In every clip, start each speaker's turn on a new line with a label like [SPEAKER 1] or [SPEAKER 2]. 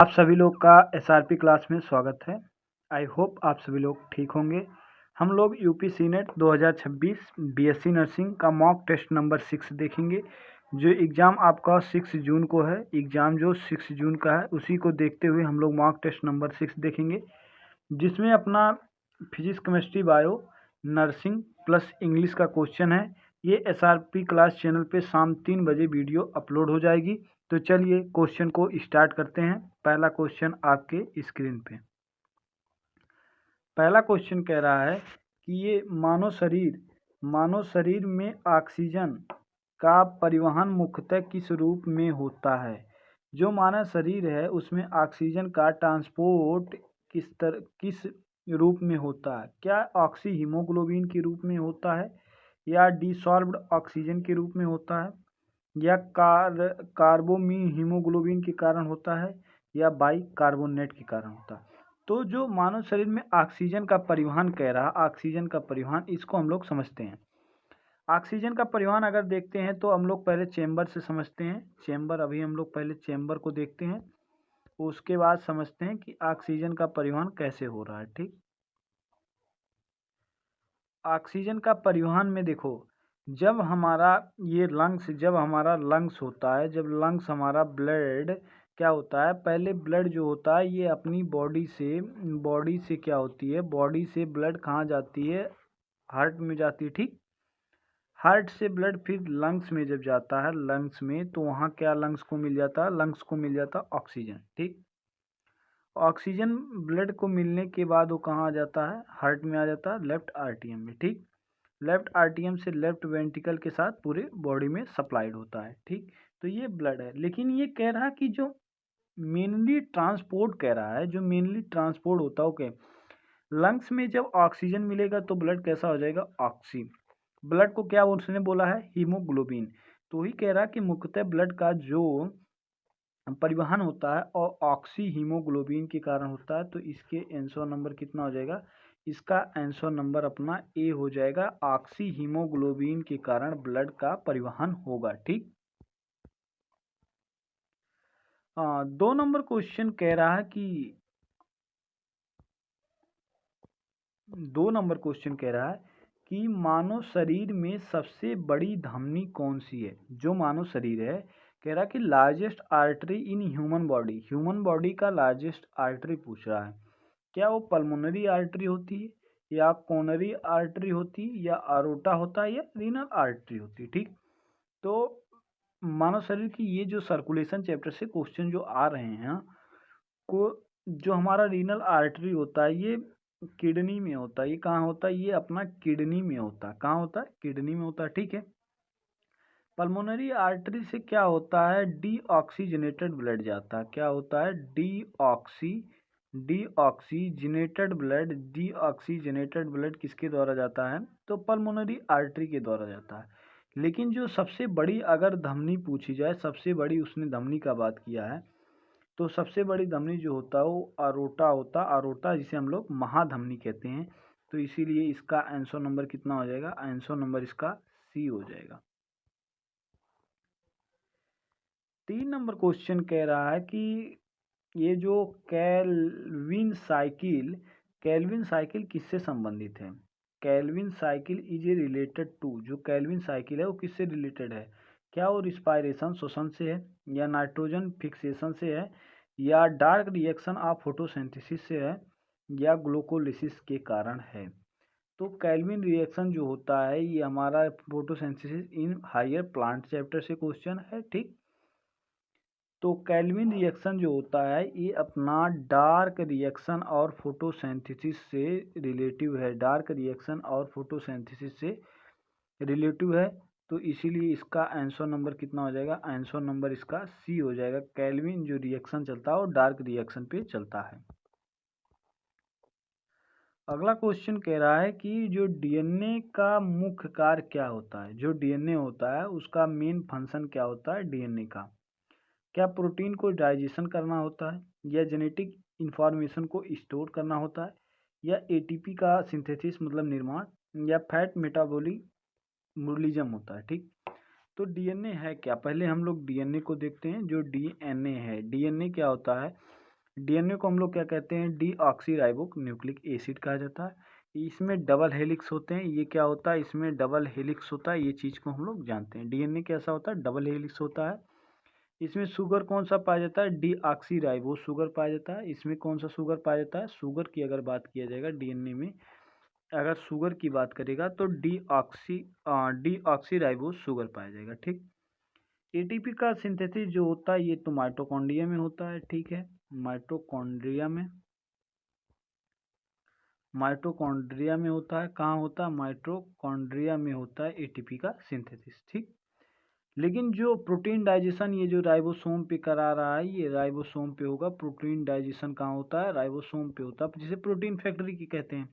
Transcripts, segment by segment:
[SPEAKER 1] आप सभी लोग का एसआरपी क्लास में स्वागत है। आई होप आप सभी लोग ठीक होंगे। हम लोग यूपी सीनेट 2026 बीएससी नर्सिंग का मॉक टेस्ट नंबर 6 देखेंगे। जो एग्ज़ाम आपका 6 जून को है, एग्ज़ाम जो 6 जून का है उसी को देखते हुए हम लोग मॉक टेस्ट नंबर 6 देखेंगे, जिसमें अपना physics, chemistry, bio, nursing plus English का क्वेश्चन है। ये एसआरपी क्लास चैनल पे शाम 3 बजे वीडियो अपलोड हो जाएगी। तो चलिए क्वेश्चन को स्टार्ट करते हैं। पहला क्वेश्चन आपके स्क्रीन पे। पहला क्वेश्चन कह रहा है कि ये मानव शरीर में ऑक्सीजन का परिवहन मुख्यतः किस रूप में होता है। जो मानव शरीर है उसमें ऑक्सीजन का ट्रांसपोर्ट किस रूप में होता है। क्या ऑक्सी हीमोग्लोबिन के रूप में होता है, या डिसॉल्व्ड ऑक्सीजन के रूप में होता है, या कार्बोमी हीमोग्लोबिन के कारण होता है, या बाई कार्बोनेट के कारण होता है। तो जो मानव शरीर में ऑक्सीजन का परिवहन कह रहा है, ऑक्सीजन का परिवहन, इसको हम लोग समझते हैं। ऑक्सीजन का परिवहन अगर देखते हैं तो हम लोग पहले चेंबर से समझते हैं। चेंबर, अभी हम लोग पहले चेंबर को देखते हैं, उसके बाद समझते हैं कि ऑक्सीजन का परिवहन कैसे हो रहा है। ठीक, ऑक्सीजन का परिवहन में देखो, जब हमारा लंग्स होता है, जब लंग्स हमारा ब्लड क्या होता है, पहले ब्लड जो होता है ये अपनी बॉडी से क्या होती है, बॉडी से ब्लड कहाँ जाती है, हार्ट में जाती है। ठीक, हार्ट से ब्लड फिर लंग्स में जब जाता है, लंग्स में, तो वहाँ क्या लंग्स को मिल जाता है, लंग्स को मिल जाता है ऑक्सीजन। ठीक, ऑक्सीजन ब्लड को मिलने के बाद वो कहाँ आ जाता है, हार्ट में आ जाता है, लेफ्ट आरटीएम में। ठीक, लेफ्ट आरटीएम से लेफ्ट वेंट्रिकल के साथ पूरे बॉडी में सप्लाइड होता है। ठीक, तो ये ब्लड है। लेकिन ये कह रहा है कि जो मेनली ट्रांसपोर्ट कह रहा है, जो मेनली ट्रांसपोर्ट होता है, ओके, लंग्स में जब ऑक्सीजन मिलेगा तो ब्लड कैसा हो जाएगा, ऑक्सी। ब्लड को क्या उसने बोला है, हीमोग्लोबिन। तो ही कह रहा है कि मुख्यतः ब्लड का जो परिवहन होता है और ऑक्सी हीमोग्लोबिन के कारण होता है। तो इसके आंसर नंबर कितना हो जाएगा, इसका आंसर नंबर अपना ए हो जाएगा। ऑक्सी हीमोग्लोबिन के कारण ब्लड का परिवहन होगा। ठीक, 2 नंबर क्वेश्चन कह रहा है कि 2 नंबर क्वेश्चन कह रहा है कि मानव शरीर में सबसे बड़ी धमनी कौन सी है। जो मानव शरीर है, कह रहा है कि largest artery in human body का लार्जेस्ट आर्टरी पूछ रहा है। क्या वो पल्मोनरी आर्टरी होती है, या कोनरी आर्टरी होती है, या अरोटा होता है, या रीनल आर्टरी होती है। ठीक, तो मानव शरीर की ये जो सर्कुलेशन चैप्टर से क्वेश्चन जो आ रहे हैं को, जो हमारा रीनल आर्टरी होता है ये किडनी में होता है। ये कहाँ होता है, ये अपना किडनी में होता है। कहाँ होता है, किडनी में होता है। ठीक है, पल्मोनरी आर्टरी से क्या होता है, डीऑक्सीजनेटेड ब्लड जाता है। क्या होता है, डीऑक्सीजनेटेड ब्लड किसके द्वारा जाता है, तो पल्मोनरी आर्टरी के द्वारा जाता है। लेकिन जो सबसे बड़ी अगर धमनी पूछी जाए, सबसे बड़ी उसने धमनी का बात किया है, तो सबसे बड़ी धमनी जो होता है वो अरोटा होता है। अरोटा जिसे हम लोग महाधमनी कहते हैं। तो इसीलिए इसका आंसर नंबर कितना हो जाएगा, आंसर नंबर इसका सी हो जाएगा। 3 नंबर क्वेश्चन कह रहा है कि ये जो कैल्विन साइकिल किससे संबंधित है। Calvin cycle is a related to, जो कैल्विन साइकिल है वो किससे रिलेटेड है। क्या वो रिस्पायरेशन, श्वसन से है, या नाइट्रोजन फिक्सेशन से है, या डार्क रिएक्शन ऑफ फोटोसिंथेसिस से है, या ग्लूकोलिसिस के कारण है। तो कैल्विन रिएक्शन जो होता है ये हमारा photosynthesis in higher plant chapter से क्वेश्चन है। ठीक, तो कैल्विन रिएक्शन जो होता है ये अपना डार्क रिएक्शन और फोटोसिंथेसिस से रिलेटिव है। डार्क रिएक्शन और फोटोसिंथेसिस से रिलेटिव है। तो इसीलिए इसका आंसर नंबर कितना हो जाएगा, आंसर नंबर इसका सी हो जाएगा। कैल्विन जो रिएक्शन चलता है वो डार्क रिएक्शन पे चलता है। अगला क्वेश्चन कह रहा है कि जो डीएनए का मुख्य कार्य क्या होता है। जो डीएनए होता है उसका मेन फंक्शन क्या होता है डीएनए का। क्या प्रोटीन को डाइजेशन करना होता है, या जेनेटिक इंफॉर्मेशन को स्टोर करना होता है, या एटीपी का सिंथेसिस मतलब निर्माण, या फैट मेटाबॉलिज्म होता है। ठीक, तो डीएनए है क्या, पहले हम लोग डीएनए को देखते हैं। जो डीएनए है, डीएनए क्या होता है, डीएनए को हम लोग क्या कहते हैं, डीऑक्सी न्यूक्लिक एसिड कहा जाता है। इसमें डबल हेलिक्स होते हैं, ये क्या होता है, इसमें डबल हेलिक्स होता है, ये चीज़ को हम लोग जानते हैं। डीएनए कैसा होता है, डबल हेलिक्स होता है। इसमें शुगर कौन सा पाया जाता है, डीऑक्सी शुगर पाया जाता है। इसमें कौन सा शुगर पाया जाता है, शुगर की अगर बात किया जाएगा डीएनए में, अगर शुगर की बात करेगा तो डीऑक्सी शुगर पाया जाएगा, ठीक। एटीपी का सिंथेसिस जो होता है ये तो माइटोकॉन्ड्रिया में होता है, ठीक है। माइटोकॉन्ड्रिया में होता है। कहाँ होता है, माइटोकॉन्ड्रिया में होता है एटीपी का सिंथेसिस, ठीक। लेकिन जो प्रोटीन डाइजेशन ये जो राइबोसोम पे करा रहा है, ये राइबोसोम पे होगा। प्रोटीन डाइजेशन कहाँ होता है, राइबोसोम पे होता है, जिसे प्रोटीन फैक्ट्री की कहते हैं।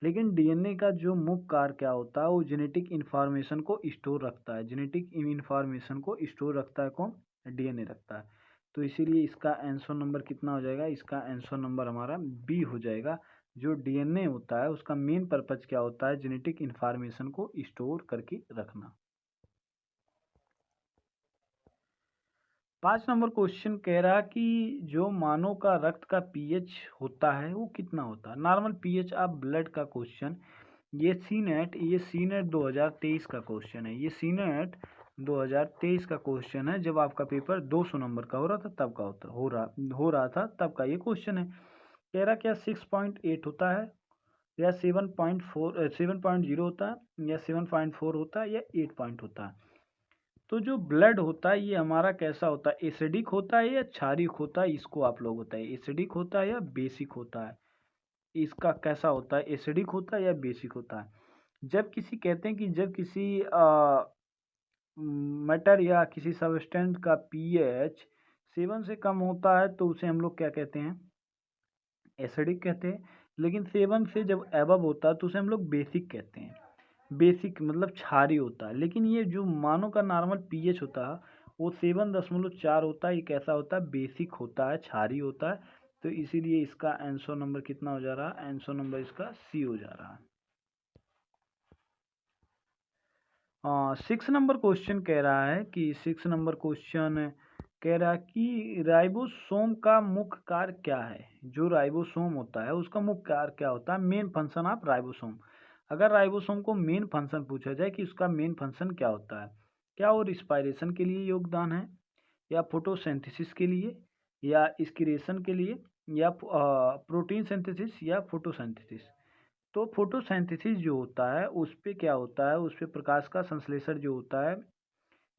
[SPEAKER 1] लेकिन डीएनए का जो मुख्य कार्य क्या होता है, वो जेनेटिक इन्फॉर्मेशन को स्टोर रखता है। जेनेटिक इन्फॉर्मेशन को स्टोर रखता है कौन, डीएनए रखता है। तो इसीलिए इसका आंसर नंबर कितना हो जाएगा, इसका आंसर नंबर हमारा बी हो जाएगा। जो डीएनए होता है उसका मेन पर्पज क्या होता है, जेनेटिक इन्फॉर्मेशन को स्टोर करके रखना। 5 नंबर क्वेश्चन कह रहा कि जो मानव का रक्त का पीएच होता है वो कितना होता है, नॉर्मल पीएच ऑफ ब्लड का क्वेश्चन। ये सीनेट 2023 का क्वेश्चन है। ये सीनेट 2023 का क्वेश्चन है, जब आपका पेपर 200 नंबर का हो रहा था तब का हो रहा था तब का ये क्वेश्चन है। कह रहा क्या 6.8 होता है, या 7.0 होता है, या 7.4 होता है, या 8 पॉइंट होता है। तो जो ब्लड होता है ये हमारा कैसा होता है, एसिडिक होता है या क्षारिक होता है, इसको आप लोग बताइए। एसिडिक होता है या बेसिक होता है, इसका कैसा होता है, एसिडिक होता है या बेसिक होता है। जब किसी कहते हैं कि जब किसी मैटर या किसी सबस्टेंस का पीएच 7 से कम होता है तो उसे हम लोग क्या कहते हैं, एसिडिक कहते हैं। लेकिन 7 से जब एबव होता है तो उसे हम लोग बेसिक कहते हैं। बेसिक मतलब क्षारीय होता है। लेकिन ये जो मानव का नॉर्मल पीएच होता है वो 7.4 होता है। ये कैसा होता है, बेसिक होता है, क्षारीय होता है। तो इसीलिए इसका आंसर नंबर कितना हो जा रहा है, आंसर नंबर इसका सी हो जा रहा है। 6 नंबर क्वेश्चन कह रहा है कि 6 नंबर क्वेश्चन कह रहा है कि राइबोसोम का मुख्य कार्य क्या है। जो राइबोसोम होता है उसका मुख्य कार्य क्या होता है, मेन फंक्शन ऑफ राइबोसोम। अगर राइबोसोम को मेन फंक्शन पूछा जाए कि उसका मेन फंक्शन क्या होता है, क्या वो रिस्पायरेशन के लिए योगदान है, या फोटोसिंथेसिस के लिए, या एक्सक्रीशन के लिए, या प्रोटीन सिंथेसिस, या फोटोसिंथेसिस। तो फोटोसिंथेसिस जो होता है उस पे क्या होता है, उस पे प्रकाश का संश्लेषण जो होता है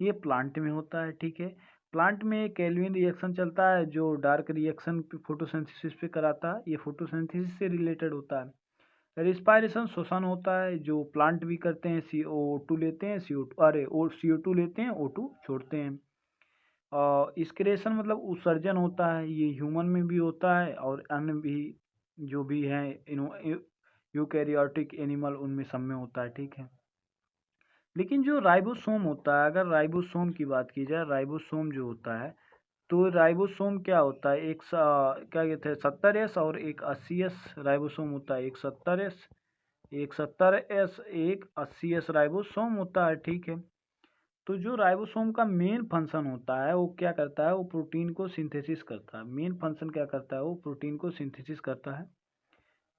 [SPEAKER 1] ये प्लांट में होता है, ठीक है। प्लांट में केल्विन रिएक्शन चलता है जो डार्क रिएक्शन फोटोसिंथेसिस पे कराता है, ये फोटोसिंथेसिस से रिलेटेड होता है। रिस्पायरेशन श्वसन होता है जो प्लांट भी करते हैं, CO2 लेते हैं, CO2 लेते हैं, O2 छोड़ते हैं। और एक्सक्रेशन मतलब उत्सर्जन होता है, ये ह्यूमन में भी होता है और अन्य भी जो भी हैं यूकैरियोटिक एनिमल उनमें सब में होता है, ठीक है। लेकिन जो राइबोसोम होता है, अगर राइबोसोम की बात की जाए, राइबोसोम जो होता है तो राइबोसोम क्या होता है, क्या कहते हैं 70S और एक 80S राइबोसोम होता है। एक 70S एक 80S राइबोसोम होता है, ठीक है। तो जो राइबोसोम का मेन फंक्शन होता है वो क्या करता है, वो प्रोटीन को सिंथेसिस करता है। मेन फंक्शन क्या करता है, वो प्रोटीन को सिंथेसिस करता है।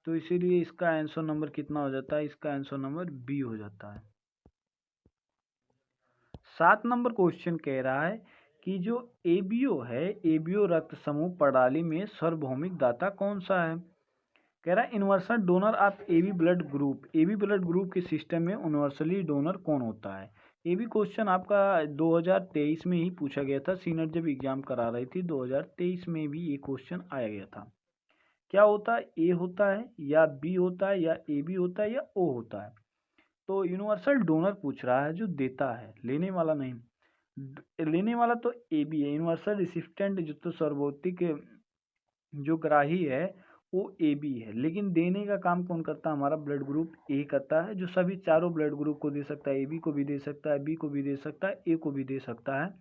[SPEAKER 1] तो इसीलिए इसका आंसर नंबर कितना हो जाता है, इसका आंसर नंबर बी हो जाता है। 7 नंबर क्वेश्चन कह रहा है कि जो एबीओ है, एबीओ रक्त समूह प्रणाली में सार्वभौमिक दाता कौन सा है। कह रहा है universal donor of AB blood group. AB blood group के सिस्टम में यूनिवर्सली डोनर कौन होता है। ये भी क्वेश्चन आपका 2023 में ही पूछा गया था, सीनेट जब एग्जाम करा रही थी 2023 में भी ये क्वेश्चन आया गया था। क्या होता है, ए होता है या बी होता है या ए बी होता है या ओ होता है। तो यूनिवर्सल डोनर पूछ रहा है, जो देता है, लेने वाला नहीं। लेने वाला तो ए बी है, यूनिवर्सल रिसिप्टेंट जो तो सर्वभौतिक जो ग्राही है वो ए बी है। लेकिन देने का काम कौन करता है, हमारा ब्लड ग्रुप ए करता है, जो सभी चारों ब्लड ग्रुप को दे सकता है। ए बी को भी दे सकता है, बी को भी दे सकता है, ए को भी दे सकता है।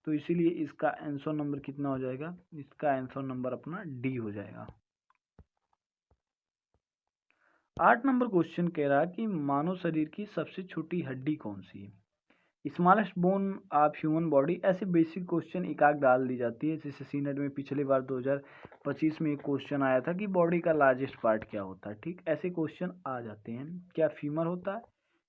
[SPEAKER 1] तो इसीलिए इसका आंसर नंबर कितना हो जाएगा, इसका आंसर नंबर अपना डी हो जाएगा। 8 नंबर क्वेश्चन कह रहा है कि मानव शरीर की सबसे छोटी हड्डी कौन सी है। Smallest bone of human body, ऐसे बेसिक क्वेश्चन एक आध डाल दी जाती है। जैसे सीनेट में पिछली बार 2025 में एक क्वेश्चन आया था कि बॉडी का लार्जेस्ट पार्ट क्या होता है, ठीक, ऐसे क्वेश्चन आ जाते हैं। क्या फीमर होता है,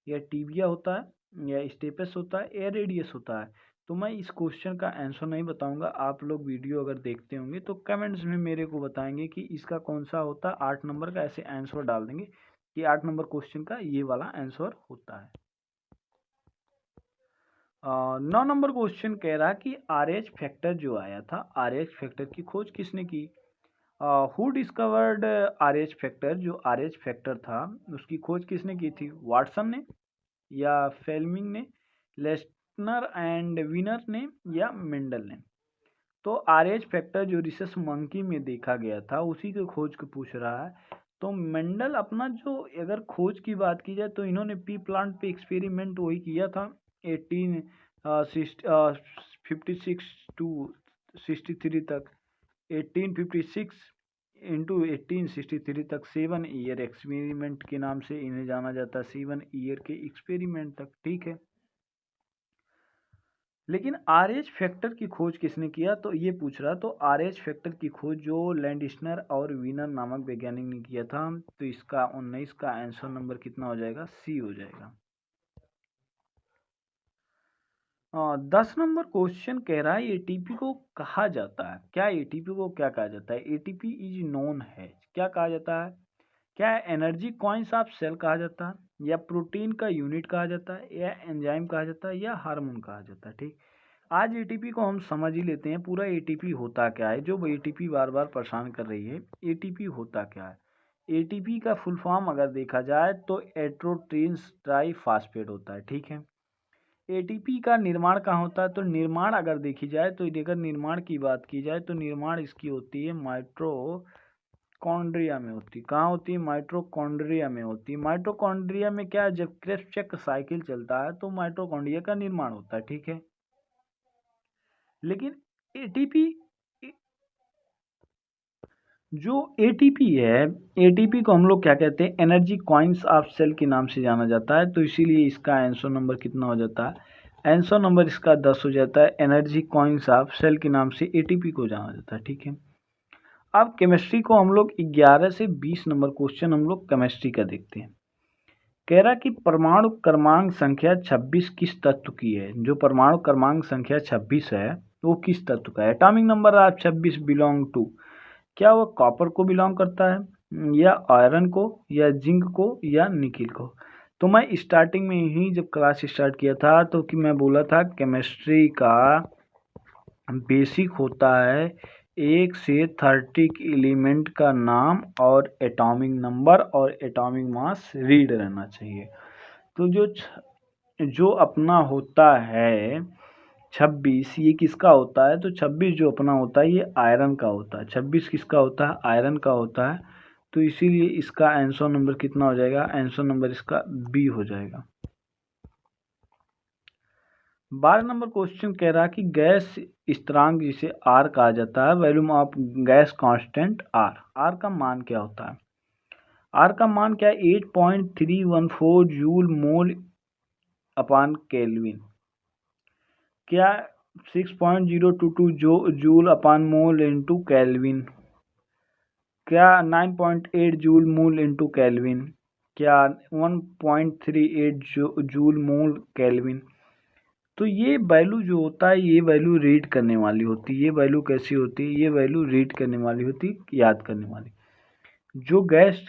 [SPEAKER 1] या टिबिया होता है, या स्टेपस होता है, या रेडियस होता है। तो मैं इस क्वेश्चन का आंसर नहीं बताऊंगा, आप लोग वीडियो अगर देखते होंगे तो कमेंट्स में मेरे को बताएंगे कि इसका कौन सा होता है 8 नंबर का, ऐसे आंसर डाल देंगे कि 8 नंबर क्वेश्चन का ये वाला आंसर होता है। 9 नंबर क्वेश्चन कह रहा कि RH फैक्टर जो आया था, RH फैक्टर की खोज किसने की? Who discovered RH factor? जो RH फैक्टर था उसकी खोज किसने की थी? वाटसन ने, या फेल्मिंग ने, लेस्टनर एंड विनर ने, या मेंडल ने? तो RH फैक्टर जो रिसस मंकी में देखा गया था उसी की खोज को पूछ रहा है। तो मेंडल अपना जो अगर खोज की बात की जाए तो इन्होंने पी प्लांट पे एक्सपेरिमेंट वही किया था 1856 टू 63 तक, 1856 इंटू 1863 तक, 7 ईयर एक्सपेरिमेंट के नाम से इन्हें जाना जाता है, 7 ईयर के एक्सपेरिमेंट तक, ठीक है। लेकिन RH फैक्टर की खोज किसने किया, तो ये पूछ रहा। तो RH फैक्टर की खोज जो लैंडिस्नर और विनर नामक वैज्ञानिक ने किया था, तो इसका 19 का आंसर नंबर कितना हो जाएगा? सी हो जाएगा। 10 नंबर क्वेश्चन कह रहा है एटीपी को कहा जाता है क्या? एटीपी को क्या कहा जाता है? एटीपी इज नोन है, क्या कहा जाता है? क्या एनर्जी कॉइंस ऑफ सेल कहा जाता है, या प्रोटीन का यूनिट कहा जाता है, या एंजाइम कहा जाता है, या हार्मोन कहा जाता है, ठीक। आज एटीपी को हम समझ ही लेते हैं पूरा। एटीपी होता क्या है, जो एटीपी बार बार परेशान कर रही है, एटीपी होता क्या है? एटीपी का फुल फॉर्म अगर देखा जाए तो एट्रोट्रिन्स ट्राईफॉस्फेट होता है, ठीक है। एटीपी का निर्माण कहाँ होता है? तो निर्माण अगर देखी जाए तो अगर निर्माण की बात की जाए तो निर्माण इसकी होती है माइटोकॉन्ड्रिया में होती है। कहाँ होती है? माइटोकॉन्ड्रिया में होती है। माइटोकॉन्ड्रिया में क्या, जब क्रेब्स चक्र साइकिल चलता है तो माइटोकॉन्ड्रिया का निर्माण होता है, ठीक है। लेकिन एटीपी जो एटीपी है, एटीपी को हम लोग क्या कहते हैं? एनर्जी कॉइंस ऑफ सेल के नाम से जाना जाता है। तो इसीलिए इसका आंसर नंबर कितना हो जाता है? आंसर नंबर इसका 10 हो जाता है। एनर्जी कॉइंस ऑफ सेल के नाम से एटीपी को जाना जाता है, ठीक है। अब केमिस्ट्री को हम लोग 11 से 20 नंबर क्वेश्चन हम लोग केमिस्ट्री का देखते हैं। कह रहा कि परमाणु क्रमांक संख्या 26 किस तत्व की है? जो परमाणु क्रमांक संख्या 26 है वो किस तत्व का है? Atomic number of 26 belong to, क्या वो कॉपर को बिलोंग करता है, या आयरन को, या जिंक को, या निकिल को? तो मैं स्टार्टिंग में ही जब क्लास स्टार्ट किया था तो कि मैं बोला था केमिस्ट्री का बेसिक होता है 1 से 30 एलिमेंट का नाम और एटॉमिक नंबर और एटॉमिक मास रीड रहना चाहिए। तो जो अपना होता है 26, ये किसका होता है? तो 26 जो अपना होता है ये आयरन का होता है। 26 किसका होता है? आयरन का होता है। तो इसीलिए इसका आंसर नंबर कितना हो जाएगा? आंसर नंबर इसका बी हो जाएगा। 12 नंबर क्वेश्चन कह रहा कि गैस स्थिरांक जिसे आर कहा जाता है, volume of gas constant R, R का मान क्या होता है? आर का मान क्या है? 8.314 जूल मोल अपान केल्विन। क्या 6.022 जूल अपान मोल इंटू केल्विन? क्या 9.8 जूल मोल इंटू केल्विन? क्या 1.38 जूल मोल केल्विन? तो ये वैल्यू जो होता है ये वैल्यू रीड करने वाली होती है। ये वैल्यू कैसी होती है? ये वैल्यू रीड करने वाली होती है, याद करने वाली। जो गैस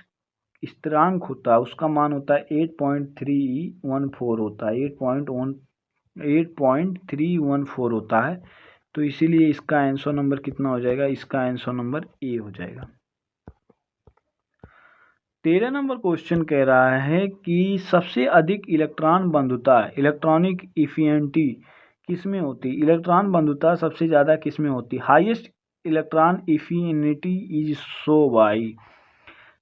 [SPEAKER 1] स्थिरांक होता है उसका मान होता है 8.314 होता है, 8.314 होता है। तो इसीलिए इसका आंसर नंबर कितना हो जाएगा? इसका आंसर नंबर ए हो जाएगा। 13 नंबर क्वेश्चन कह रहा है कि सबसे अधिक इलेक्ट्रॉन बंधुता, इलेक्ट्रॉनिक इफिनिटी किस में होती है? इलेक्ट्रॉन बंधुता सबसे ज़्यादा किस में होती है? Highest electron affinity is show by,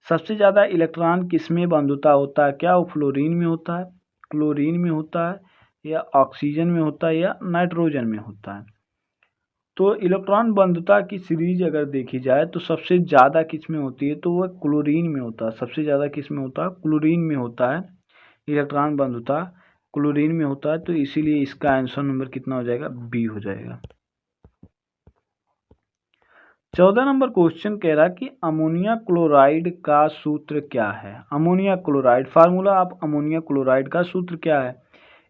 [SPEAKER 1] सबसे ज़्यादा इलेक्ट्रॉन किस में बंधुता होता है? क्या वो फ्लोरीन में होता है, क्लोरीन में होता है, या ऑक्सीजन में होता है, या नाइट्रोजन में होता है? तो इलेक्ट्रॉन बंधुता की सीरीज अगर देखी जाए तो सबसे ज़्यादा किस में होती है? तो वह क्लोरीन में होता है। सबसे ज़्यादा किस में होता है? क्लोरीन में होता है इलेक्ट्रॉन बंधुता। क्लोरीन में होता है, तो इसीलिए इसका आंसर नंबर कितना हो जाएगा, बी हो जाएगा। 14 नंबर क्वेश्चन कह रहा है कि अमोनिया क्लोराइड का सूत्र क्या है। Ammonia chloride formula of ammonia chloride का सूत्र क्या है।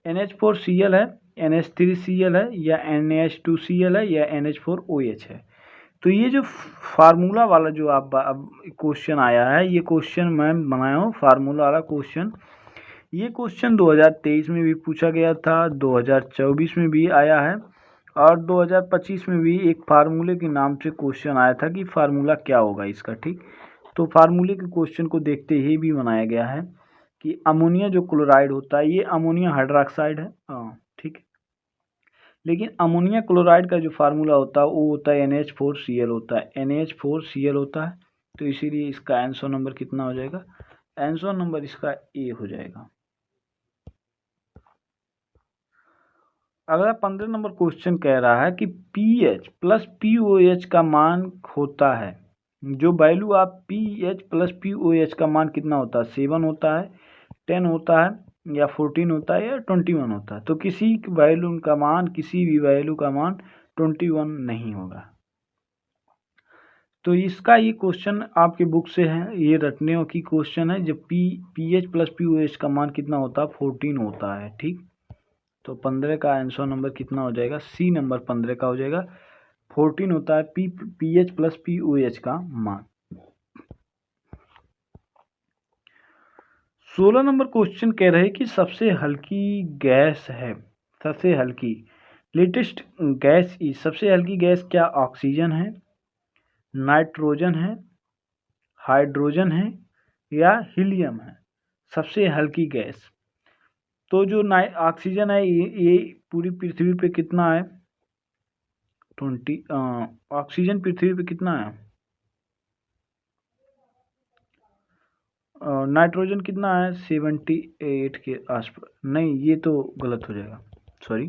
[SPEAKER 1] NH4Cl है, NH3Cl है, या NH2Cl है, या NH4OH है। तो ये जो फार्मूला वाला जो आप क्वेश्चन आया है, ये क्वेश्चन मैं बनाया हूँ फार्मूला वाला क्वेश्चन। ये क्वेश्चन 2023 में भी पूछा गया था, 2024 में भी आया है, और 2025 में भी एक फार्मूले के नाम से क्वेश्चन आया था कि फार्मूला क्या होगा इसका। ठीक, तो फार्मूले के क्वेश्चन को देखते ही भी बनाया गया है कि अमोनिया जो क्लोराइड होता है, ये अमोनिया हाइड्रोक्साइड है, ठीक है, लेकिन अमोनिया क्लोराइड का जो फार्मूला होता है वो होता है NH4Cl होता है, NH4Cl होता है। तो इसीलिए इसका आंसर नंबर कितना हो जाएगा, आंसर नंबर इसका ए हो जाएगा। अगला 15 नंबर क्वेश्चन कह रहा है कि pH प्लस POH का मान होता है, जो वैल्यू आप pH प्लस POH का मान कितना होता है, 7 होता है, 10 होता है, या 14 होता है, या 21 होता है। तो किसी वैल्यू का मान, किसी भी वैल्यू का मान 21 नहीं होगा। तो इसका ये क्वेश्चन आपके बुक से है, ये रटने की क्वेश्चन है। जब pH प्लस POH का मान कितना होता है, 14 होता है। ठीक, तो 15 का आंसर नंबर कितना हो जाएगा, सी नंबर 15 का हो जाएगा। 14 होता है pH प्लस POH का मान। 16 नंबर क्वेश्चन कह रहे हैं कि सबसे हल्की गैस है, सबसे हल्की लेटेस्ट गैस, सबसे हल्की गैस क्या ऑक्सीजन है, नाइट्रोजन है, हाइड्रोजन है, या हीलियम है। सबसे हल्की गैस, तो जो ऑक्सीजन है ये पूरी पृथ्वी पे कितना है, 20। ऑक्सीजन पृथ्वी पे कितना है, नाइट्रोजन कितना है, 78 के आसपास। नहीं, ये तो गलत हो जाएगा, सॉरी।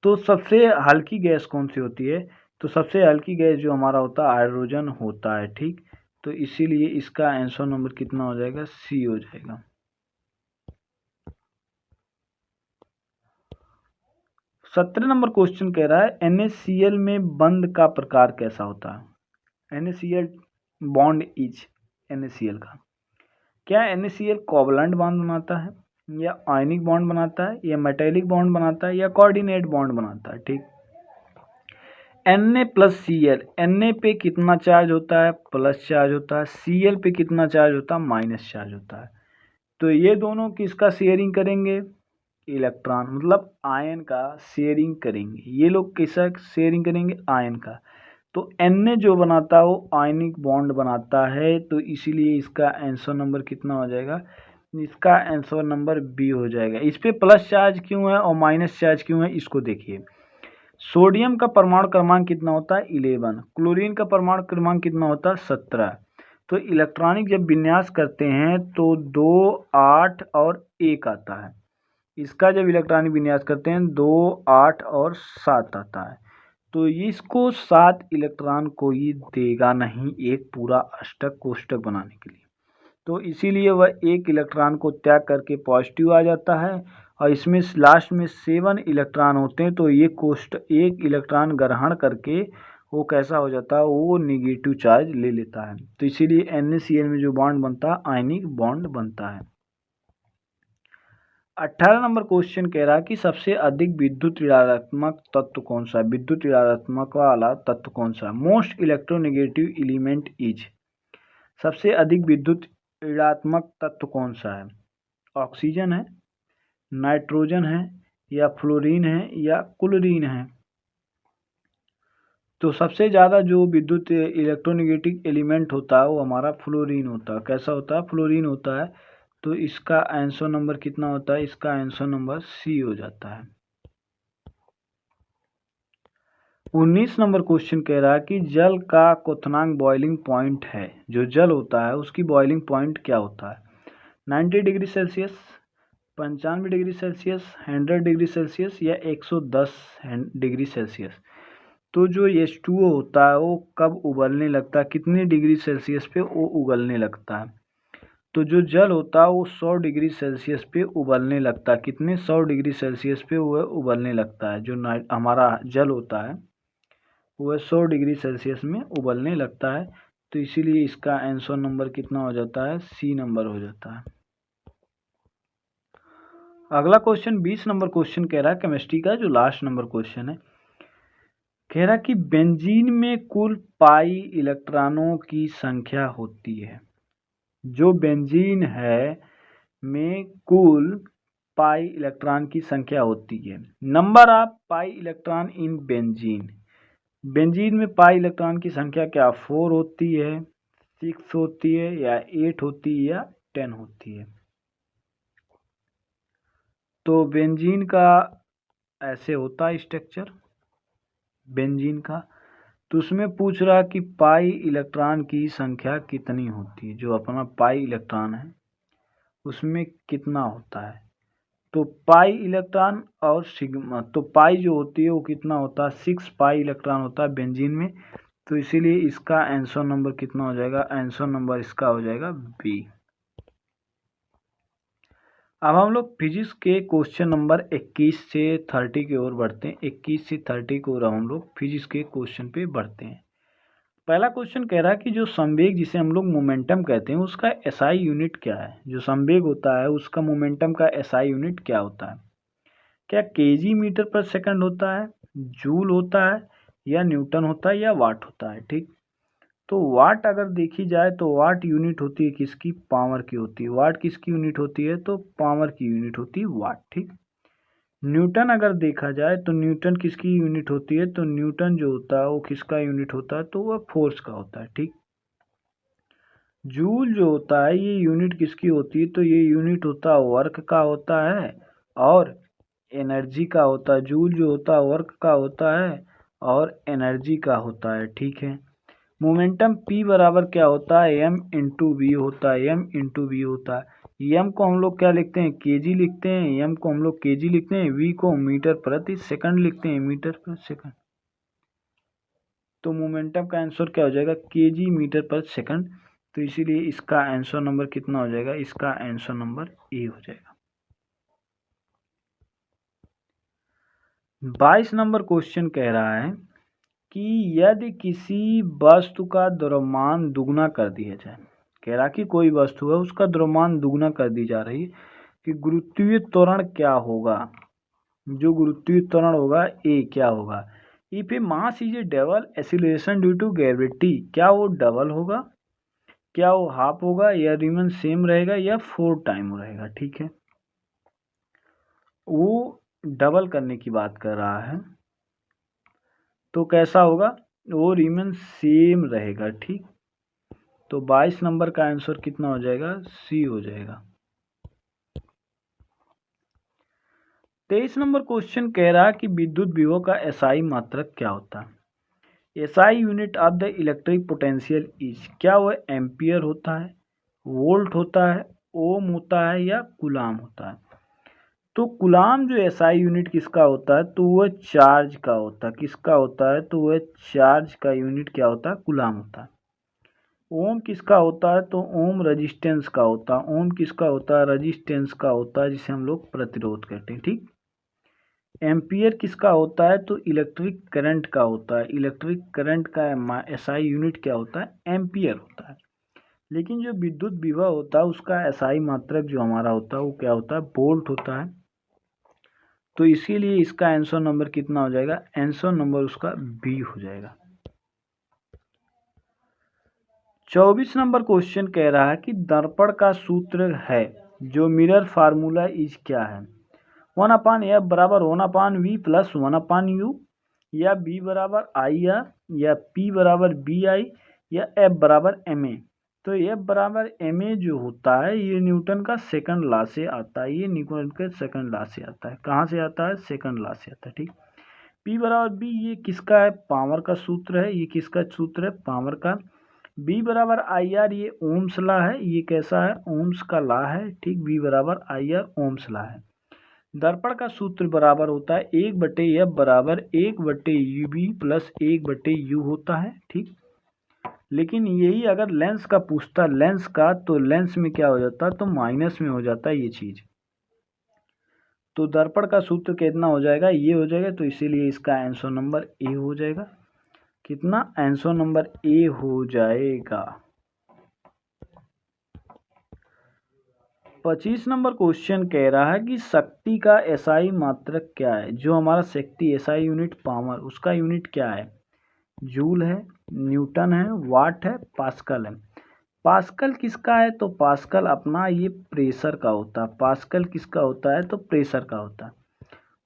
[SPEAKER 1] तो सबसे हल्की गैस कौन सी होती है, तो सबसे हल्की गैस जो हमारा होता है हाइड्रोजन होता है। ठीक, तो इसीलिए इसका आंसर नंबर कितना हो जाएगा, सी हो जाएगा। 17 नंबर क्वेश्चन कह रहा है NaCl में बंध का प्रकार कैसा होता है। NaCl बॉन्ड इज NaCl का, क्या NaCl कोवलेंट बॉन्ड बनाता है, या आयनिक बॉन्ड बनाता है, या मेटेलिक बॉन्ड बनाता है, या कोऑर्डिनेट बॉन्ड बनाता है। ठीक, Na प्लस Cl, Na पे कितना चार्ज होता है, प्लस चार्ज होता है, Cl पे कितना चार्ज होता है, माइनस चार्ज होता है। तो ये दोनों किसका शेयरिंग करेंगे, इलेक्ट्रॉन, मतलब आयन का शेयरिंग करेंगे। ये लोग किसका शेयरिंग करेंगे, आयन का। तो Na जो बनाता है वो आयनिक बॉन्ड बनाता है, तो इसीलिए इसका आंसर नंबर कितना हो जाएगा, इसका आंसर नंबर बी हो जाएगा। इस पे प्लस चार्ज क्यों है और माइनस चार्ज क्यों है, इसको देखिए। सोडियम का परमाणु क्रमांक कितना होता है, 11। क्लोरीन का परमाणु क्रमांक कितना होता है, 17। तो इलेक्ट्रॉनिक जब विन्यास करते हैं तो 2, 8 और 1 आता है। इसका जब इलेक्ट्रॉनिक विन्यास करते हैं 2, 8 और 7 आता है। तो इसको 7 इलेक्ट्रॉन कोई देगा नहीं एक पूरा अष्टक कोष्टक बनाने के लिए। तो इसीलिए वह एक इलेक्ट्रॉन को त्याग करके पॉजिटिव आ जाता है, और इसमें लास्ट में 7 इलेक्ट्रॉन होते हैं। तो ये एक इलेक्ट्रॉन ग्रहण करके वो कैसा हो जाता है, वो निगेटिव चार्ज ले लेता है। तो इसीलिए NaCl में जो बॉन्ड बनता है आयनिक बॉन्ड बनता है। 18 नंबर क्वेश्चन कह रहा है कि सबसे अधिक विद्युत ऋणात्मक तत्व कौन सा है, विद्युत ऋणात्मक वाला तत्व कौन सा है। मोस्ट इलेक्ट्रोनेगेटिव एलिमेंट इज, सबसे अधिक विद्युत ऋणात्मक तत्व कौन सा है, ऑक्सीजन है, नाइट्रोजन है, या फ्लोरीन है, या क्लोरीन है। तो सबसे ज़्यादा जो विद्युत इलेक्ट्रोनेगेटिव एलिमेंट होता है वो हमारा फ्लोरीन होता है। कैसा होता है, फ्लोरीन होता है। तो इसका आंसर नंबर कितना होता है, इसका आंसर नंबर सी हो जाता है। 19 नंबर क्वेश्चन कह रहा है कि जल का क्वथनांक बॉइलिंग पॉइंट है, जो जल होता है उसकी बॉइलिंग पॉइंट क्या होता है, 90 degree Celsius, 95 degree Celsius, 100 degree Celsius, या 110 डिग्री सेल्सियस। तो जो H2O होता है वो कब उबलने लगता है, कितने डिग्री सेल्सियस पे वो उगलने लगता है। तो जो जल होता है वो 100 डिग्री सेल्सियस पे उबलने लगता है। कितने? 100 डिग्री सेल्सियस पे वह उबलने लगता है। जो हमारा जल होता है वह 100 डिग्री सेल्सियस में उबलने लगता है। तो इसीलिए इसका आंसर नंबर कितना हो जाता है? सी नंबर हो जाता है। अगला क्वेश्चन 20 नंबर क्वेश्चन कह रहा है केमिस्ट्री का, जो लास्ट नंबर क्वेश्चन है। कह रहा कि बेंजीन में कुल पाई इलेक्ट्रॉनों की संख्या होती है। जो बेंजीन है में कुल पाई इलेक्ट्रॉन की संख्या होती है। Number of pi electron in benzene. Benzene में पाई इलेक्ट्रॉन की संख्या क्या 4 होती है, 6 होती है, या 8 होती है, या 10 होती है? तो बेंजीन का ऐसे होता है स्ट्रक्चर बेंजीन का। तो उसमें पूछ रहा कि पाई इलेक्ट्रॉन की संख्या कितनी होती है। जो अपना पाई इलेक्ट्रॉन है उसमें कितना होता है। तो पाई इलेक्ट्रॉन और सिग्मा, तो पाई जो होती है वो कितना होता है? 6 पाई इलेक्ट्रॉन होता है बेंजीन में। तो इसीलिए इसका आंसर नंबर कितना हो जाएगा? आंसर नंबर इसका हो जाएगा बी। अब हम लोग फिजिक्स के क्वेश्चन नंबर 21 से 30 की ओर बढ़ते हैं। 21 से 30 की ओर हम लोग फिजिक्स के क्वेश्चन पे बढ़ते हैं। पहला क्वेश्चन कह रहा है कि जो संवेग जिसे हम लोग मोमेंटम कहते हैं उसका एसआई यूनिट क्या है। जो संवेग होता है उसका मोमेंटम का एसआई यूनिट क्या होता है? क्या केजी मीटर पर सेकंड होता है, जूल होता है, या न्यूटन होता है, या वाट होता है? ठीक। तो वाट अगर देखी जाए तो वाट यूनिट होती है किसकी? पावर की होती है। वाट किसकी यूनिट होती है? तो पावर की यूनिट होती है वाट। ठीक। न्यूटन अगर देखा जाए तो न्यूटन किसकी यूनिट होती है? तो न्यूटन जो होता है वो किसका यूनिट होता है? तो वह फोर्स का होता है। ठीक। जूल जो होता है ये यूनिट किसकी होती है? तो ये यूनिट होता है वर्क का होता है और एनर्जी का होता है। जूल जो होता है वर्क का होता है और एनर्जी का होता है। ठीक है। मोमेंटम P बराबर क्या होता है? m इंटू वी होता है। m इंटू वी होता है। m को हम लोग क्या लिखते हैं? केजी लिखते हैं। m को हम लोग केजी लिखते हैं। v को मीटर प्रति सेकंड लिखते हैं। मीटर पर सेकंड। तो मोमेंटम का आंसर क्या हो जाएगा? केजी मीटर पर सेकंड। तो इसीलिए इसका आंसर नंबर कितना हो जाएगा? इसका आंसर नंबर ए हो जाएगा। 22 नंबर क्वेश्चन कह रहा है कि यदि किसी वस्तु का द्रव्यमान दुगना कर दिया जाए। कह रहा कि कोई वस्तु है उसका द्रव्यमान दुगना कर दी जा रही है कि गुरुत्वीय त्वरण क्या होगा। जो गुरुत्वीय त्वरण होगा ए क्या होगा? If a mass is a double acceleration due to gravity, क्या वो डबल होगा, क्या वो हाफ होगा, या रिमेन सेम रहेगा, या 4 टाइम रहेगा? ठीक है। वो डबल करने की बात कर रहा है तो कैसा होगा? वो रिमेन सेम रहेगा। ठीक। तो 22 नंबर का आंसर कितना हो जाएगा? सी हो जाएगा। 23 नंबर क्वेश्चन कह रहा है कि विद्युत विभव का एसआई मात्रक क्या होता है। SI unit of the electric potential is, क्या वह एम्पियर होता है, वोल्ट होता है, ओम होता है, या कूलाम होता है? तो कूलाम जो एसआई यूनिट किसका होता है? तो वह चार्ज का होता है। किसका होता है? तो वह चार्ज का यूनिट क्या होता है? कूलाम होता है। ओम किसका होता है? तो ओम रेजिस्टेंस का होता है। ओम किसका होता है? रेजिस्टेंस का होता है, जिसे हम लोग प्रतिरोध कहते हैं। ठीक। एम्पियर किसका होता है? तो इलेक्ट्रिक करंट का होता है। इलेक्ट्रिक करंट का एसआई यूनिट क्या होता है? एम्पियर होता है। लेकिन जो विद्युत विभव होता है उसका एसआई मात्रक जो हमारा होता है वो क्या होता है? वोल्ट होता है। तो इसीलिए इसका आंसर नंबर कितना हो जाएगा? आंसर नंबर उसका बी हो जाएगा। 24 नंबर क्वेश्चन कह रहा है कि दर्पण का सूत्र है जो मिरर फार्मूला इज क्या है? 1/f बराबर 1/v प्लस 1/u, या b बराबर IR, या p बराबर BI, या f बराबर MA। तो f बराबर MA जो होता है ये न्यूटन का सेकंड लॉ से आता है। ये न्यूटन के सेकंड लॉ से आता है। कहाँ से आता है? सेकंड लॉ से आता है। ठीक। p बराबर b ये किसका है? पावर का सूत्र है। ये किसका सूत्र है? पावर का। b बराबर IR ये ओम्स लॉ है। ये कैसा है? ओम्स का लॉ है। ठीक। b बराबर IR ओम्स लॉ है। दर्पण का सूत्र बराबर होता है 1/f बराबर 1/UV प्लस 1/u होता है। ठीक। लेकिन यही अगर लेंस का पूछता लेंस का, तो लेंस में क्या हो जाता, तो माइनस में हो जाता ये चीज़। तो दर्पण का सूत्र कितना हो जाएगा, ये हो जाएगा, तो इसीलिए इसका आंसर नंबर ए हो जाएगा। कितना आंसर नंबर ए हो जाएगा। 25 नंबर क्वेश्चन कह रहा है कि शक्ति का एसआई मात्रक क्या है। जो हमारा शक्ति एसआई यूनिट पावर, उसका यूनिट क्या है, जूल है, न्यूटन है, वाट है, पास्कल है। पास्कल किसका है, तो पास्कल अपना ये प्रेशर का होता है। पास्कल किसका होता है, तो प्रेशर का होता है।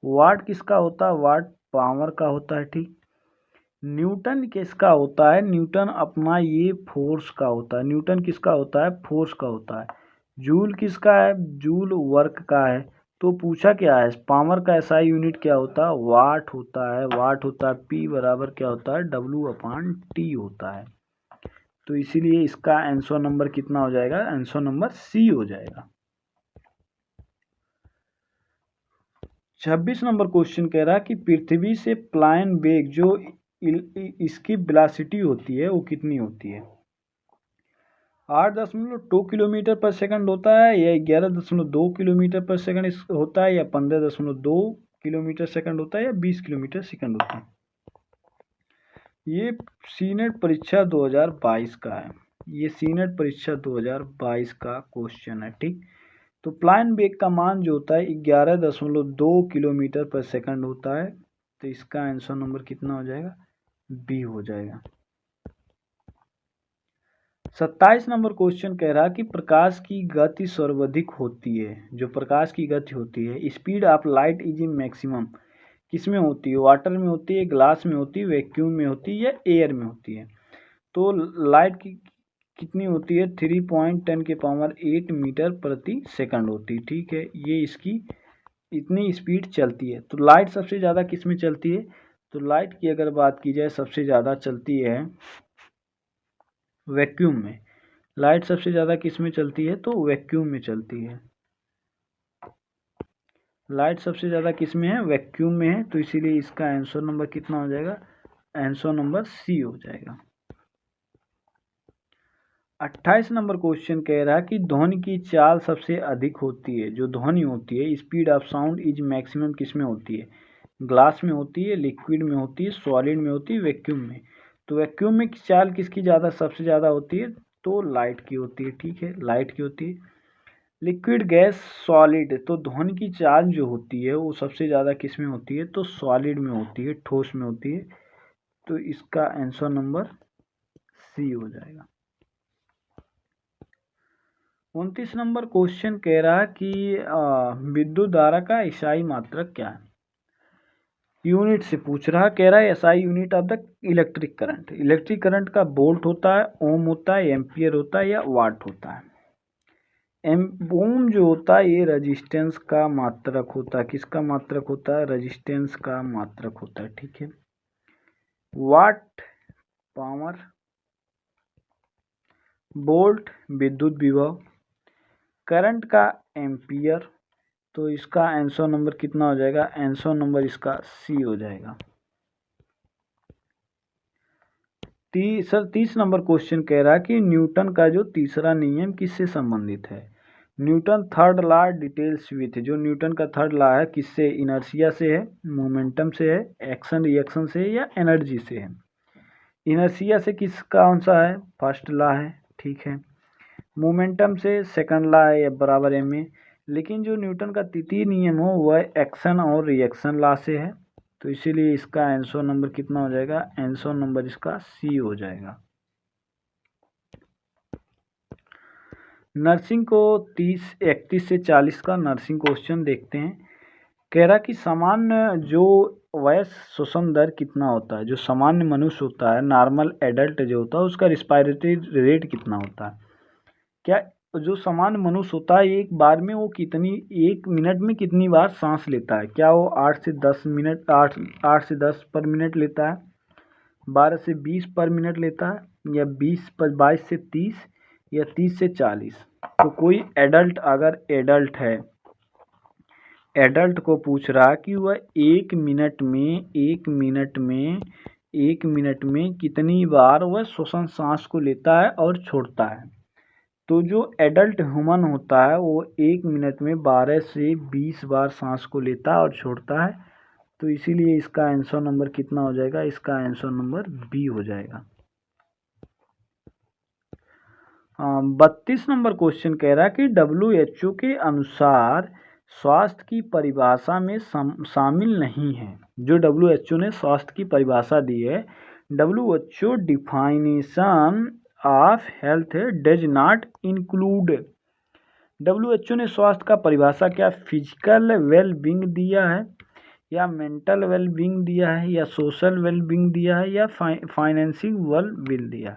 [SPEAKER 1] वाट किसका होता है, वाट पावर का होता है, ठीक। न्यूटन किसका होता है, न्यूटन अपना ये फोर्स का होता है। न्यूटन किसका होता है, फोर्स का होता है। जूल किसका है, जूल वर्क का है। तो पूछा क्या है, पावर का एसआई यूनिट क्या होता है, वाट होता है। वाट होता है पी बराबर क्या होता है, W/T होता है। तो इसीलिए इसका आंसर नंबर कितना हो जाएगा, आंसर नंबर सी हो जाएगा। 26 नंबर क्वेश्चन कह रहा है कि पृथ्वी से पलायन वेग जो इसकी वेलोसिटी होती है वो कितनी होती है। 8.2 किलोमीटर पर सेकंड होता है, या 11.2 किलोमीटर पर सेकंड होता है, या 15.2 किलोमीटर सेकंड होता है, या 20 किलोमीटर सेकंड होता है। ये सीनेट परीक्षा 2022 का है। ये सीनेट परीक्षा 2022 का क्वेश्चन है, ठीक। तो प्लान वेग का मान जो होता है 11.2 किलोमीटर पर सेकंड होता है। तो इसका आंसर नंबर कितना हो जाएगा, बी हो जाएगा। 27 नंबर क्वेश्चन कह रहा कि प्रकाश की गति सर्वाधिक होती है। जो प्रकाश की गति होती है, speed of light is maximum, किस में होती है, वाटर में होती है, ग्लास में होती है, वैक्यूम में होती है, या एयर में होती है। तो लाइट की कितनी होती है, 3.10⁸ मीटर प्रति सेकंड होती है, ठीक है। ये इसकी इतनी स्पीड चलती है। तो लाइट सबसे ज़्यादा किस में चलती है, तो लाइट की अगर बात की जाए सबसे ज़्यादा चलती है वैक्यूम में। लाइट सबसे ज़्यादा किस में चलती है, तो वैक्यूम में चलती है। लाइट सबसे ज़्यादा किस में है, वैक्यूम में है। तो इसीलिए इसका आंसर नंबर कितना हो जाएगा, आंसर नंबर सी हो जाएगा। 28 नंबर क्वेश्चन कह रहा है कि ध्वनि की चाल सबसे अधिक होती है। जो ध्वनि होती है, speed of sound is maximum, किस में होती है, ग्लास में होती है, लिक्विड में होती है, सॉलिड में होती है, वैक्यूम में। तो वैक्यूम में चाल किसकी ज़्यादा सबसे ज़्यादा होती है, तो लाइट की होती है, ठीक है, लाइट की होती है। लिक्विड, गैस, सॉलिड, तो ध्वनि की चाल जो होती है वो सबसे ज़्यादा किस में होती है, तो सॉलिड में होती है, ठोस में होती है। तो इसका आंसर नंबर सी हो जाएगा। 29 नंबर क्वेश्चन कह रहा है कि विद्युत धारा का एसआई मात्रक क्या है। यूनिट से पूछ रहा, कह रहा है SI unit of the electric current. Electric current का वोल्ट होता है, ओम होता है, एम्पियर होता है, या वाट होता है। ओम जो होता है ये रेजिस्टेंस का मात्रक होता है। किसका मात्रक होता है, रेजिस्टेंस का मात्रक होता है, ठीक है। वाट पावर, वोल्ट विद्युत विभव, करंट का एम्पियर। तो इसका आंसर नंबर कितना हो जाएगा, आंसर नंबर इसका सी हो जाएगा। 30 नंबर क्वेश्चन कह रहा है कि न्यूटन का जो तीसरा नियम किससे संबंधित है। Newton third law details with, जो न्यूटन का थर्ड लॉ है किससे, इनर्शिया से है, मोमेंटम से है, एक्शन रिएक्शन से, या एनर्जी से है। इनर्शिया से किस कौन सा है, फर्स्ट लॉ है, ठीक है। मोमेंटम से सेकंड लॉ है, बराबर एम ए। लेकिन जो न्यूटन का तृतीय नियम हो वह एक्शन और रिएक्शन लॉ से है। तो इसीलिए इसका आंसर नंबर कितना हो जाएगा, आंसर नंबर इसका सी हो जाएगा। नर्सिंग को 31 से 40 का नर्सिंग क्वेश्चन देखते हैं। कह रहा कि सामान्य जो वयस श्वसन दर कितना होता है। जो सामान्य मनुष्य होता है, नॉर्मल एडल्ट जो होता है, उसका रिस्पायरेटरी रेट कितना होता है। क्या जो सामान्य मनुष्य होता है एक बार में वो कितनी, 1 मिनट में कितनी बार सांस लेता है। क्या वो 8 से 10 पर मिनट लेता है, 12 से 20 पर मिनट लेता है, या 22 से 30, या 30 से 40। तो कोई एडल्ट, अगर एडल्ट है, एडल्ट को पूछ रहा कि वह 1 मिनट में 1 मिनट में कितनी बार वह श्वसन सांस को लेता है और छोड़ता है। तो जो एडल्ट ह्यूमन होता है वो 1 मिनट में 12 से 20 बार सांस को लेता है और छोड़ता है। तो इसीलिए इसका आंसर नंबर कितना हो जाएगा, इसका आंसर नंबर बी हो जाएगा। 32 नंबर क्वेश्चन कह रहा है कि WHO के अनुसार स्वास्थ्य की परिभाषा में शामिल नहीं है। जो WHO ने स्वास्थ्य की परिभाषा दी है, WHO definition of health does not include. WHO ने स्वास्थ्य का परिभाषा क्या फिजिकल वेल बींग दिया है, या मेंटल वेल बींग दिया है, या सोशल वेल बींग दिया है, या फाइनेंशियल वेल बींग दिया है।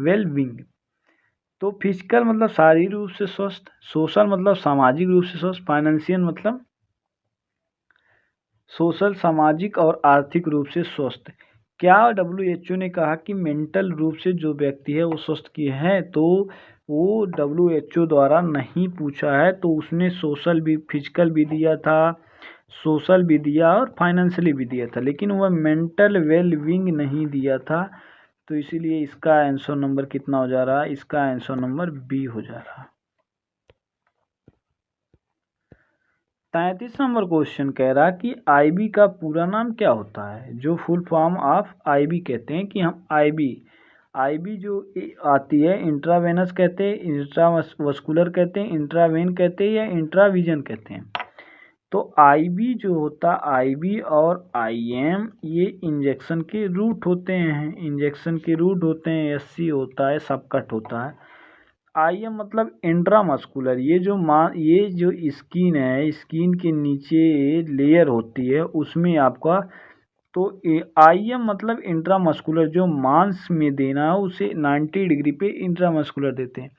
[SPEAKER 1] वेल बींग तो फिजिकल मतलब शारीरिक रूप से स्वस्थ, सोशल मतलब सामाजिक रूप से स्वस्थ, फाइनेंशियल मतलब सोशल सामाजिक और आर्थिक रूप से स्वस्थ। क्या WHO ने कहा कि मेंटल रूप से जो व्यक्ति है वो स्वस्थ की है? तो वो WHO द्वारा नहीं पूछा है, तो उसने सोशल भी, फिजिकल भी दिया था, सोशल भी दिया और फाइनेंशियली भी दिया था, लेकिन वह मेंटल वेल बींग नहीं दिया था। तो इसीलिए इसका आंसर नंबर कितना हो जा रहा है, इसका आंसर नंबर बी हो जा रहा है। 33 नंबर क्वेश्चन कह रहा कि आईबी का पूरा नाम क्या होता है। जो फुल फॉर्म ऑफ आईबी कहते हैं कि हम आईबी जो आती है, इंट्रावेनस कहते हैं, इंट्रावस्कुलर कहते हैं, इंट्रावेन कहते हैं, या इंट्राविजन कहते हैं। तो आईबी जो होता, आईबी और आईएम ये इंजेक्शन के रूट होते हैं, इंजेक्शन के रूट होते हैं। एससी होता है, सबकट होता है। आईएम मतलब इंट्रामस्कुलर, ये जो स्किन है, स्किन के नीचे लेयर होती है उसमें आपका, तो आईएम मतलब इंट्रामस्कुलर, जो मांस में देना है उसे 90 डिग्री पे इंट्रामस्कुलर देते हैं।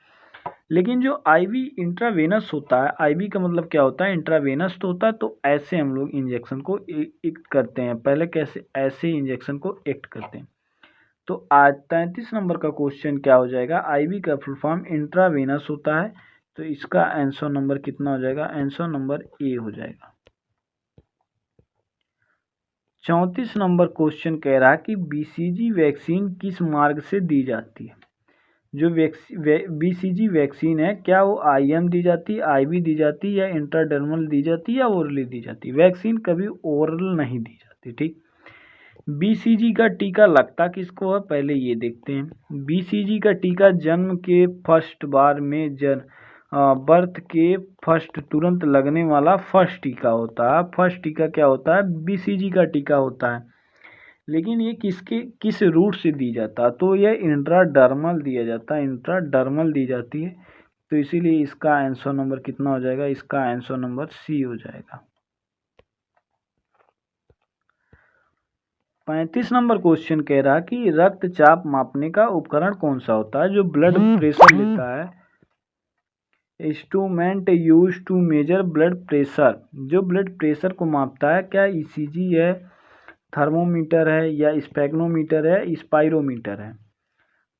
[SPEAKER 1] लेकिन जो आईवी इंट्रावेनस होता है, आईवी का मतलब क्या होता है, इंट्रावेनस तो होता है। तो ऐसे हम लोग इंजेक्शन को एक्ट करते हैं। पहले कैसे, ऐसे इंजेक्शन को एक्ट करते हैं। तो आज 33 नंबर का क्वेश्चन क्या हो जाएगा, आईवी का फुल फॉर्म इंट्रावेनस होता है। तो इसका आंसर नंबर कितना हो जाएगा, आंसर नंबर ए हो जाएगा। 34 नंबर क्वेश्चन कह रहा है कि बीसीजी वैक्सीन किस मार्ग से दी जाती है। जो बीसीजी वैक्सीन है, क्या वो आईएम दी जाती है, आईवी दी जाती है, या इंट्राडर्मल दी जाती है, या ओरली दी जाती है। वैक्सीन कभी ओरल नहीं दी जाती, ठीक। बीसीजी का टीका लगता किसको है, पहले ये देखते हैं। बीसीजी का टीका जन्म के फर्स्ट बार में बर्थ के फर्स्ट तुरंत लगने वाला फर्स्ट टीका होता है। फर्स्ट टीका क्या होता है, बीसीजी का टीका होता है। लेकिन ये किस रूट से दी जाता है, तो यह इंट्राडर्मल दिया जाता है, इंट्राडर्मल दी जाती है। तो इसीलिए इसका आंसर नंबर कितना हो जाएगा, इसका आंसर नंबर सी हो जाएगा। 35 नंबर क्वेश्चन कह रहा कि रक्तचाप मापने का उपकरण कौन सा होता है। जो ब्लड प्रेशर लेता है, instrument use to measure blood pressure, जो ब्लड प्रेशर को मापता है, क्या ईसीजी है, थर्मोमीटर है, या स्पेग्नोमीटर है, स्पाइरोमीटर है।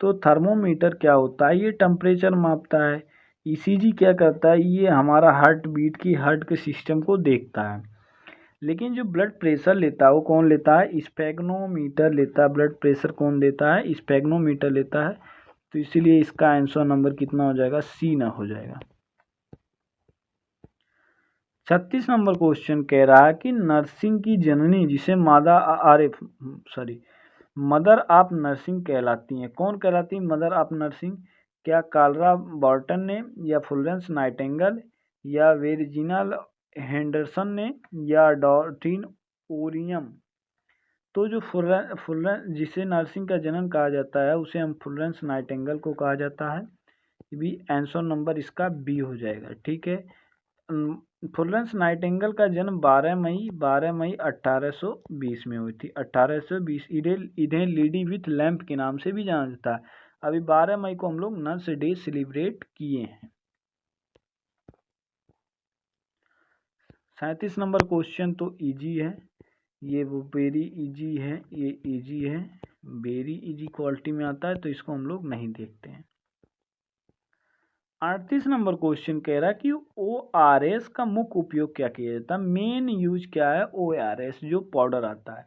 [SPEAKER 1] तो थर्मोमीटर क्या होता है, ये टेम्परेचर मापता है। ईसीजी क्या करता है, ये हमारा हार्ट बीट की, हार्ट के सिस्टम को देखता है। लेकिन जो ब्लड प्रेशर लेता है वो कौन लेता है, स्पेग्नोमीटर लेता है। ब्लड प्रेशर कौन देता है, स्पेग्नोमीटर लेता है। तो इसीलिए इसका आंसर नंबर कितना हो जाएगा, सी ना हो जाएगा। 36 नंबर क्वेश्चन कह रहा है कि नर्सिंग की जननी जिसे मदर ऑफ नर्सिंग कहलाती हैं, कौन कहलाती है मदर ऑफ नर्सिंग। क्या क्लारा बॉर्टन ने, या फ्लोरेंस नाइटिंगेल, या वर्जीनिया हेंडरसन ने, या डॉर्थिन ओरियम। तो जो जिसे नर्सिंग का जनन कहा जाता है उसे हम फ्लोरेंस नाइटिंगेल को कहा जाता है। भी आंसर नंबर इसका बी हो जाएगा, ठीक है। फ्लोरेंस नाइटिंगेल का जन्म 12 मई 1820 में हुई थी। 1820। इन्हें लेडी विथ लैंप के नाम से भी जाना जाता है। अभी 12 मई को हम लोग नर्स डे सेलिब्रेट किए हैं। 37 नंबर क्वेश्चन तो इजी है, ये वो वेरी इजी है, ये इजी है, वेरी इजी क्वालिटी में आता है, तो इसको हम लोग नहीं देखते हैं। 38 नंबर क्वेश्चन कह रहा है कि ORS का मुख्य उपयोग क्या किया जाता है। मेन यूज क्या है ORS, जो पाउडर आता है।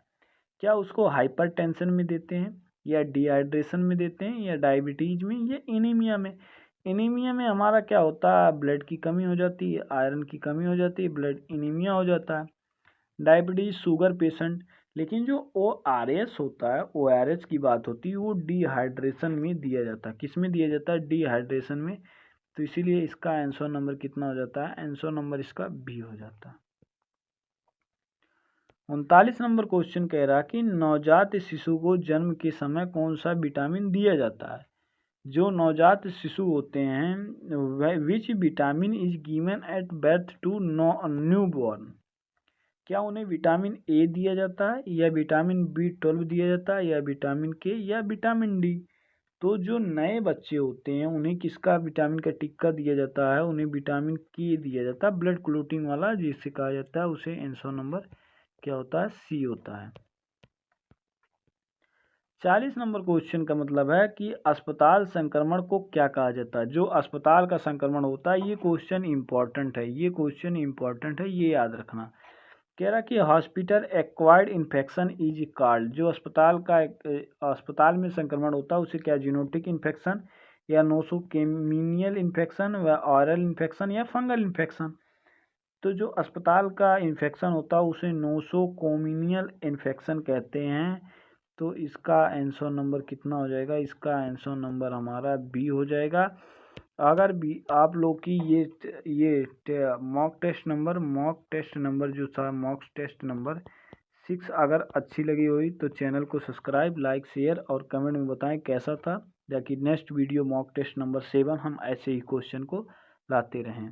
[SPEAKER 1] क्या उसको हाइपरटेंशन में देते हैं, या डिहाइड्रेशन में देते हैं, या डायबिटीज में, या एनीमिया में? एनीमिया में हमारा क्या होता है, ब्लड की कमी हो जाती है, आयरन की कमी हो जाती है, ब्लड एनीमिया हो जाता है। डायबिटीज शुगर पेशेंट, लेकिन जो ओ आर एस होता है, ओ आर एस की बात होती है, वो डिहाइड्रेशन में दिया जाता है। किस में दिया जाता है? डिहाइड्रेशन में। तो इसीलिए इसका आंसर नंबर कितना हो जाता है? आंसर नंबर इसका बी हो जाता है। 39 नंबर क्वेश्चन कह रहा कि नवजात शिशु को जन्म के समय कौन सा विटामिन दिया जाता है? जो नवजात शिशु होते हैं, which vitamin is given at birth to new born? क्या उन्हें विटामिन ए दिया जाता है, या विटामिन B12 दिया जाता है, या विटामिन के, या विटामिन डी? तो जो नए बच्चे होते हैं उन्हें किसका विटामिन का टिक्का दिया जाता है? उन्हें विटामिन के दिया जाता है, ब्लड क्लोटिंग वाला जिसे कहा जाता है। उसे आंसर नंबर क्या होता है? सी होता है। 40 नंबर क्वेश्चन का मतलब है कि अस्पताल संक्रमण को क्या कहा जाता है? जो अस्पताल का संक्रमण होता है, ये क्वेश्चन इंपॉर्टेंट है, ये क्वेश्चन इंपॉर्टेंट है, ये याद रखना। कह रहा कि hospital acquired infection is called, जो अस्पताल में संक्रमण होता है उसे क्या? जीनोटिक इन्फेक्शन, या नोसोकेमिनियल इन्फेक्शन, व ऑरल इन्फेक्शन, या फंगल इन्फेक्शन? तो जो अस्पताल का इन्फेक्शन होता है उसे नोसोकोमिनियल इन्फेक्शन कहते हैं। तो इसका आंसर नंबर कितना हो जाएगा? इसका आंसर नंबर हमारा बी हो जाएगा। अगर भी आप लोग की ये मॉक टेस्ट नंबर जो था, मॉक टेस्ट नंबर 6 अगर अच्छी लगी हुई तो चैनल को सब्सक्राइब, लाइक, शेयर और कमेंट में बताएं कैसा था, ताकि next video mock test number 7 हम ऐसे ही क्वेश्चन को लाते रहें।